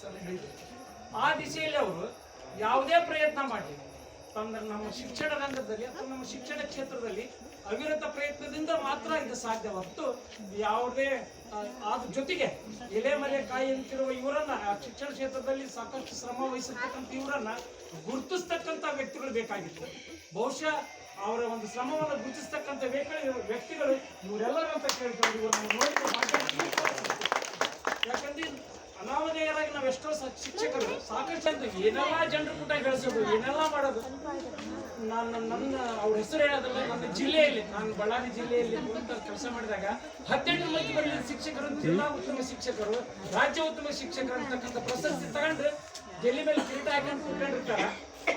ಸಲ ಹೇಳಿದ್ರು. ಆ ದಿಶೆಯಲ್ಲಿ ಅವರು ಯಾವುದೇ ಪ್ರಯತ್ನ ಮಾಡಿ ನಮ್ಮ ಶಿಕ್ಷಣ ರಂಗದಲ್ಲಿ ಅಥವಾ ನಮ್ಮ ಶಿಕ್ಷಣ ಕ್ಷೇತ್ರದಲ್ಲಿ ಅವಿರತ ಪ್ರಯತ್ನದಿಂದ ಮಾತ್ರ ಇದು ಸಾಧ್ಯ ಹೊರತು ಯಾವುದೇ ಅದ್ರ ಜೊತೆಗೆ ಎಲೆ ಮರೆ ಕಾಯಿ ಅಂತಿರುವ ಇವರನ್ನ ಶಿಕ್ಷಣ ಕ್ಷೇತ್ರದಲ್ಲಿ ಸಾಕಷ್ಟು ಶ್ರಮ ವಹಿಸಿರ್ತಕ್ಕಂಥ ಇವರನ್ನ ಗುರುತಿಸ್ತಕ್ಕಂಥ ವ್ಯಕ್ತಿಗಳು ಬೇಕಾಗಿತ್ತು. ಬಹುಶಃ ಅವರ ಒಂದು ಶ್ರಮವನ್ನು ಗುರುತಿಸ್ತಕ್ಕಂಥ ವ್ಯಕ್ತಿಗಳು ಇವರೆಲ್ಲರೂ ಅಂತ ಕೇಳ್ಕೊಂಡು ಇವ್ರನ್ನ ನೋಡಿ ಯಾಕಂದ್ರೆ ಅನಾಮಧೇಯರಾಗಿ ನಾವು ಎಷ್ಟೋ ಶಿಕ್ಷಕರು ಸಾಕಷ್ಟು ಅಂತ ಏನೆಲ್ಲ ಜನರು ಕೂಟ ಗಳಿಸೋದು ಏನೆಲ್ಲ ಮಾಡೋದು. ನನ್ನ ಅವ್ರ ಹೆಸರು ಹೇಳೋದಲ್ಲ, ನನ್ನ ಜಿಲ್ಲೆಯಲ್ಲಿ ನಾನು ಬಳ್ಳಾರಿ ಜಿಲ್ಲೆಯಲ್ಲಿ ಕೆಲಸ ಮಾಡಿದಾಗ 18 ಮಂದಿ ಬರಲಿಲ್ಲ ಶಿಕ್ಷಕರು, ಜಿಲ್ಲಾ ಉತ್ತಮ ಶಿಕ್ಷಕರು, ರಾಜ್ಯ ಉತ್ತಮ ಶಿಕ್ಷಕರು ಅಂತಕ್ಕಂಥ ಪ್ರಶಸ್ತಿ ತಗೊಂಡು ಡೆಲ್ಲಿ ಮೇಲೆ ಕಿರೀಟ ಹಾಕೊಂಡು ಕೂತ್ಕೊಂಡಿರ್ತಾರ.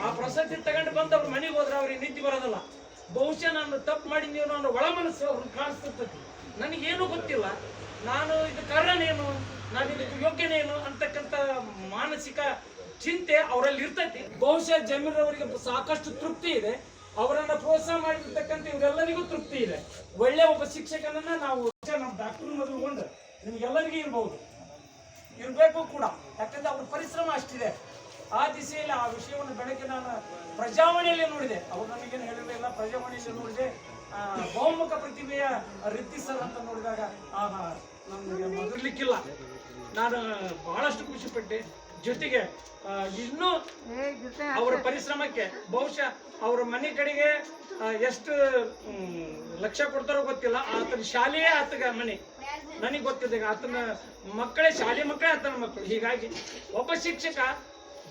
ಆ ಪ್ರಶಸ್ತಿ ತಗೊಂಡು ಬಂದು ಅವ್ರ ಮನೆಗೆ ಹೋದ್ರೆ ಅವ್ರಿಗೆ ನಿದ್ದೆ ಬರೋದಲ್ಲ. ಬಹುಶಃ ನಾನು ತಪ್ಪು ಮಾಡಿ ನೀವು ನಾನು ಒಳ ಮನಸ್ಸು ಅವ್ರನ್ನ ಕಾಣಿಸ್ತೈತಿ. ನನಗೇನು ಗೊತ್ತಿಲ್ಲ, ನಾನು ಇದು ಕಾರಣನೇನು, ನಾನು ಇದಕ್ಕೆ ಯೋಗ್ಯನೇನು ಅಂತಕ್ಕಂಥ ಮಾನಸಿಕ ಚಿಂತೆ ಅವರಲ್ಲಿ ಇರ್ತೈತಿ. ಬಹುಶಃ ಜಮೀರ್ ಅವರಿಗೆ ಸಾಕಷ್ಟು ತೃಪ್ತಿ ಇದೆ, ಅವರನ್ನ ಪ್ರೋತ್ಸಾಹ ಮಾಡಿರ್ತಕ್ಕಂಥ ಇವರೆಲ್ಲರಿಗೂ ತೃಪ್ತಿ ಇದೆ. ಒಳ್ಳೆ ಒಬ್ಬ ಶಿಕ್ಷಕನನ್ನ ನಾವು ನಮ್ಮ ಡಾಕ್ಟರ್ ಮೊದಲುಗೊಂಡು ನಿಮ್ಗೆಲ್ಲರಿಗೂ ಇರಬೇಕು ಕೂಡ, ಯಾಕಂದ್ರೆ ಅವ್ರ ಪರಿಶ್ರಮ ಅಷ್ಟಿದೆ. ಆ ದಿಸೆಯಲ್ಲಿ ಆ ವಿಷಯವನ್ನು ಬೆಳಗ್ಗೆ ನಾನು ಪ್ರಜಾವಾಣಿಯಲ್ಲಿ ನೋಡಿದೆ. ಅವ್ರು ನನಗೇನು ಹೇಳಿರಲಿಲ್ಲ, ಪ್ರಜಾವಾಣಿಯಲ್ಲಿ ನೋಡಿದೆ. ಬಹುಮುಖ ಪ್ರತಿಭೆಯ ರಿದ್ದಿ ಸರ್ ಅಂತ ನೋಡಿದಾಗ ನಮಗೆ ಮೊದಲಿಕ್ಕಿಲ್ಲ. ನಾನು ಬಹಳಷ್ಟು ಖುಷಿ ಪಟ್ಟೆ. ಜೊತೆಗೆ ಇನ್ನೂ ಅವರ ಪರಿಶ್ರಮಕ್ಕೆ ಬಹುಶಃ ಅವರ ಮನೆ ಕಡೆಗೆ ಎಷ್ಟು ಲಕ್ಷ ಕೊಡ್ತಾರೋ ಗೊತ್ತಿಲ್ಲ. ಆತನ ಶಾಲೆಯೇ ಆತಗ ಮನೆ ನನಗೆ ಗೊತ್ತಿದೆ. ಆತನ ಮಕ್ಕಳೇ ಶಾಲೆ ಮಕ್ಕಳೇ ಆತನ ಮಕ್ಕಳು. ಹೀಗಾಗಿ ಒಬ್ಬ ಶಿಕ್ಷಕ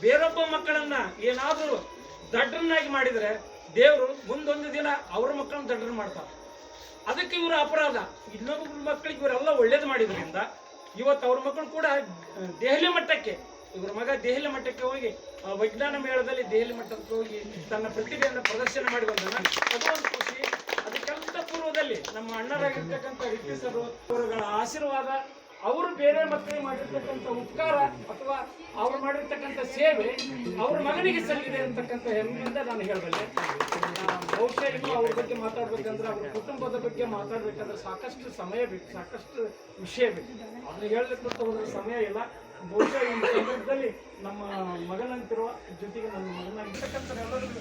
ಬೇರೊಬ್ಬ ಮಕ್ಕಳನ್ನ ಏನಾದ್ರೂ ದಡ್ಡರನ್ನಾಗಿ ಮಾಡಿದ್ರೆ ದೇವರು ಮುಂದೊಂದು ದಿನ ಅವ್ರ ಮಕ್ಕಳನ್ನ ದಡ್ಡರು ಮಾಡ್ತಾರೆ. ಅದಕ್ಕೆ ಇವರ ಅಪರಾಧ. ಇನ್ನೊಬ್ಬ ಮಕ್ಕಳಿಗೆ ಇವರೆಲ್ಲ ಒಳ್ಳೇದು ಮಾಡಿದ್ರಿಂದ ಇವತ್ತು ಅವ್ರ ಮಕ್ಕಳು ಕೂಡ ದೆಹಲಿ ಮಟ್ಟಕ್ಕೆ, ಇವರ ಮಗ ದೆಹಲಿ ಮಟ್ಟಕ್ಕೆ ಹೋಗಿ ವಿಜ್ಞಾನ ಮೇಳದಲ್ಲಿ ದೆಹಲಿ ಮಟ್ಟಕ್ಕೆ ಹೋಗಿ ತನ್ನ ಪ್ರತಿಭೆಯನ್ನು ಪ್ರದರ್ಶನ ಮಾಡಿ ಬಂದಾನ. ಅದು ಒಂದು ಖುಷಿ. ಅದಕ್ಕೆಂತ ಪೂರ್ವದಲ್ಲಿ ನಮ್ಮ ಅಣ್ಣರಾಗಿರ್ತಕ್ಕಂಥ ರಿದ್ದಿ ಸರ್ ಅವರುಗಳ ಆಶೀರ್ವಾದ, ಅವರು ಬೇರೆ ಮಕ್ಕಳಿಗೆ ಮಾಡಿರ್ತಕ್ಕಂಥ ಉಪಕಾರ ಅಥವಾ ಅವ್ರು ಮಾಡಿರ್ತಕ್ಕಂಥ ಸೇವೆ ಅವ್ರ ಮಗನಿಗೆ ಸಲ್ಲಿದೆ ಅಂತಕ್ಕಂಥ ಹೆಮ್ಮೆಯಿಂದ ನಾನು ಹೇಳಬಲ್ಲೆ. ಬಹುಶಃ ಇನ್ನು ಅವ್ರ ಬಗ್ಗೆ ಮಾತಾಡ್ಬೇಕಂದ್ರೆ, ಅವ್ರ ಕುಟುಂಬದ ಬಗ್ಗೆ ಮಾತಾಡ್ಬೇಕಂದ್ರೆ ಸಾಕಷ್ಟು ಸಮಯ ಬೇಕು, ಸಾಕಷ್ಟು ವಿಷಯ ಬೇಕು. ಅದನ್ನ ಹೇಳಲಿಕ್ಕೆ ಹೋದ್ರೆ ಸಮಯ ಇಲ್ಲ. ಬಹುಶಃ ಈ ಸಂದರ್ಭದಲ್ಲಿ ನಮ್ಮ ಮಗನಂತಿರುವ ಜೊತೆಗೆ ನನ್ನ ಮಗನಾಗಿರ್ತಕ್ಕಂಥ ಎಲ್ಲರಿಗೂ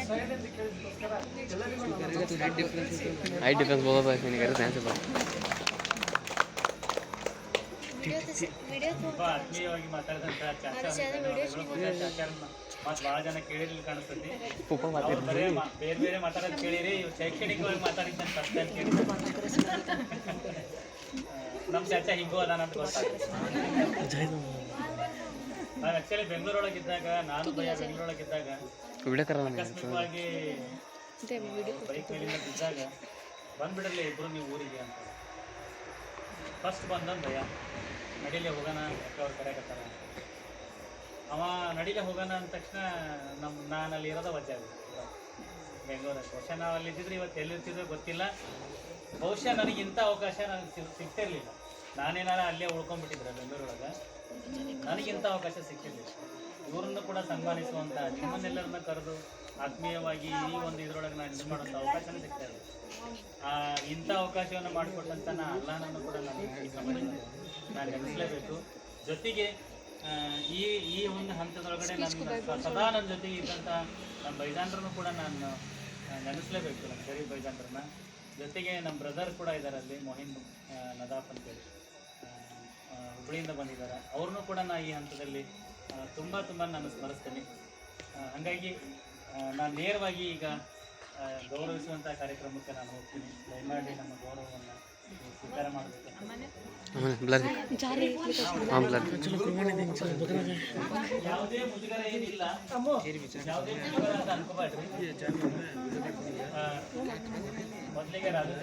ಸಹಾಯದಿಂದ ಕೇಳಿದಕ್ಕೋಸ್ಕರ ತುಂಬಾ ಆತ್ಮೀಯವಾಗಿ ಮಾತಾಡಿದಂತ ಬಹಳ ಜನ ಕೇಳಿರ್ಲಿ ಕಾಣಿಸ್ತದೆ. ಬೇರೆ ಬೇರೆ ಮಾತಾಡೋದು ಕೇಳಿರಿ, ಶೈಕ್ಷಣಿಕವಾಗಿ ಮಾತಾಡಿದ್ದಂತ ಫಸ್ಟ್ ಟೈಮ್ ಕೇಳಿದ್ರೆ ನಮ್ಮ ಚಾಚಾ ಹಿಂಗೂ ಅದಾನ ಅಂತ ಗೊತ್ತಾಗ್ತದೆ. ನಾನು ಆಕ್ಚುಲಿ ಬೆಂಗಳೂರೊಳಗಿದ್ದಾಗ, ನಾನು ಬೆಂಗಳೂರೊಳಗಿದ್ದಾಗ ಅಕಸ್ಮಿಕವಾಗಿ ಬೈಕ್ ಮೇಲಿಂದ ಬಿದ್ದಾಗ ಬಂದ್ಬಿಡಲಿ ಇಬ್ರು ನೀವು ಊರಿಗೆ ಅಂತ ಫಸ್ಟ್ ಬಂದನ್ ಭಯ. ನಡೀಲಿ ಹೋಗೋಣ ಯಾಕೆ ಅವ್ರು ಕರೆಯಕತ್ತಾರ. ಅವ ನಡೀಲಿ ಹೋಗೋಣ ಅಂದ ತಕ್ಷಣ ನಾನು ಅಲ್ಲಿ ಇರೋದ ವಜ್ಜೆ ಆಗುತ್ತೆ ಬೆಂಗಳೂರಲ್ಲಿ. ಬಹುಶಃ ನಾವು ಅಲ್ಲಿ ಇದ್ದಿದ್ರೆ ಇವತ್ತು ಎಲ್ಲಿರ್ತಿದ್ರೋ ಗೊತ್ತಿಲ್ಲ. ಬಹುಶಃ ನನಗೆ ಇಂಥ ಅವಕಾಶ ನನಗೆ ಸಿಗ್ತಿರ್ಲಿಲ್ಲ. ನಾನೇನಾರ ಅಲ್ಲೇ ಉಳ್ಕೊಂಡ್ಬಿಟ್ಟಿದ್ರೆ ಬೆಂಗಳೂರೊಳಗೆ, ನನಗಿಂಥ ಅವಕಾಶ ಸಿಗ್ತಿರ್ಲಿಲ್ಲ. ಇವ್ರನ್ನ ಕೂಡ ಸನ್ಮಾನಿಸುವಂಥ, ನಿಮ್ಮನ್ನೆಲ್ಲರನ್ನ ಕರೆದು ಆತ್ಮೀಯವಾಗಿ ಈ ಒಂದು ಇದರೊಳಗೆ ನಾನು ಇದು ಮಾಡುವಂಥ ಅವಕಾಶನೇ ಸಿಗ್ತಾ ಇಲ್ಲ. ಇಂಥ ಅವಕಾಶವನ್ನು ಮಾಡಿಕೊಟ್ಟಂಥ ಅಲ್ಲಾಹನನ್ನು ಕೂಡ ನಾನು ಈ ಸಮಯದಲ್ಲಿ ನಾನು ನೆನೆಸಲೇಬೇಕು. ಜೊತೆಗೆ ಈ ಒಂದು ಹಂತದೊಳಗಡೆ ನನ್ನ ಸದಾ ನನ್ನ ಜೊತೆಗೆ ಇದ್ದಂಥ ನಮ್ಮ ಬೈಜಾನ್ರನ್ನು ಕೂಡ ನಾನು ನೆನೆಸಲೇಬೇಕು, ನಮ್ಮ ಶರೀಫ್ ಬೈಜಾನ್ರನ್ನ. ಜೊತೆಗೆ ನಮ್ಮ ಬ್ರದರ್ ಕೂಡ ಇದ್ದಾರೆ ಅಲ್ಲಿ, ಮೊಹಿನ್ ನದಾಫ್ ಅಂತೇಳಿ ಹುಬ್ಬಳ್ಳಿಯಿಂದ ಬಂದಿದ್ದಾರೆ. ಅವ್ರನ್ನೂ ಕೂಡ ನಾನು ಈ ಹಂತದಲ್ಲಿ ತುಂಬ ನಾನು ಸ್ಮರಿಸ್ತೀನಿ. ಹಾಗಾಗಿ ನಾನು ನೇರವಾಗಿ ಈಗ ಗೌರವಿಸುವಂಥ ಕಾರ್ಯಕ್ರಮಕ್ಕೆ ನಾನು ಹೋಗ್ತೀನಿ. ದಯಮಾಡಿ ನಮ್ಮ ಗೌರವವನ್ನು ಸ್ವೀಕಾರ ಮಾಡಬೇಕು. ಯಾವುದೇ ಮುಜುಗರ ಏನಿಲ್ಲ, ಯಾವುದೇ ಮುಜುಗರ ಅಂತ ಅನ್ಕೋಬೇಡ್ರಿ. ಮೊದಲಿಗೆ ರಾಜು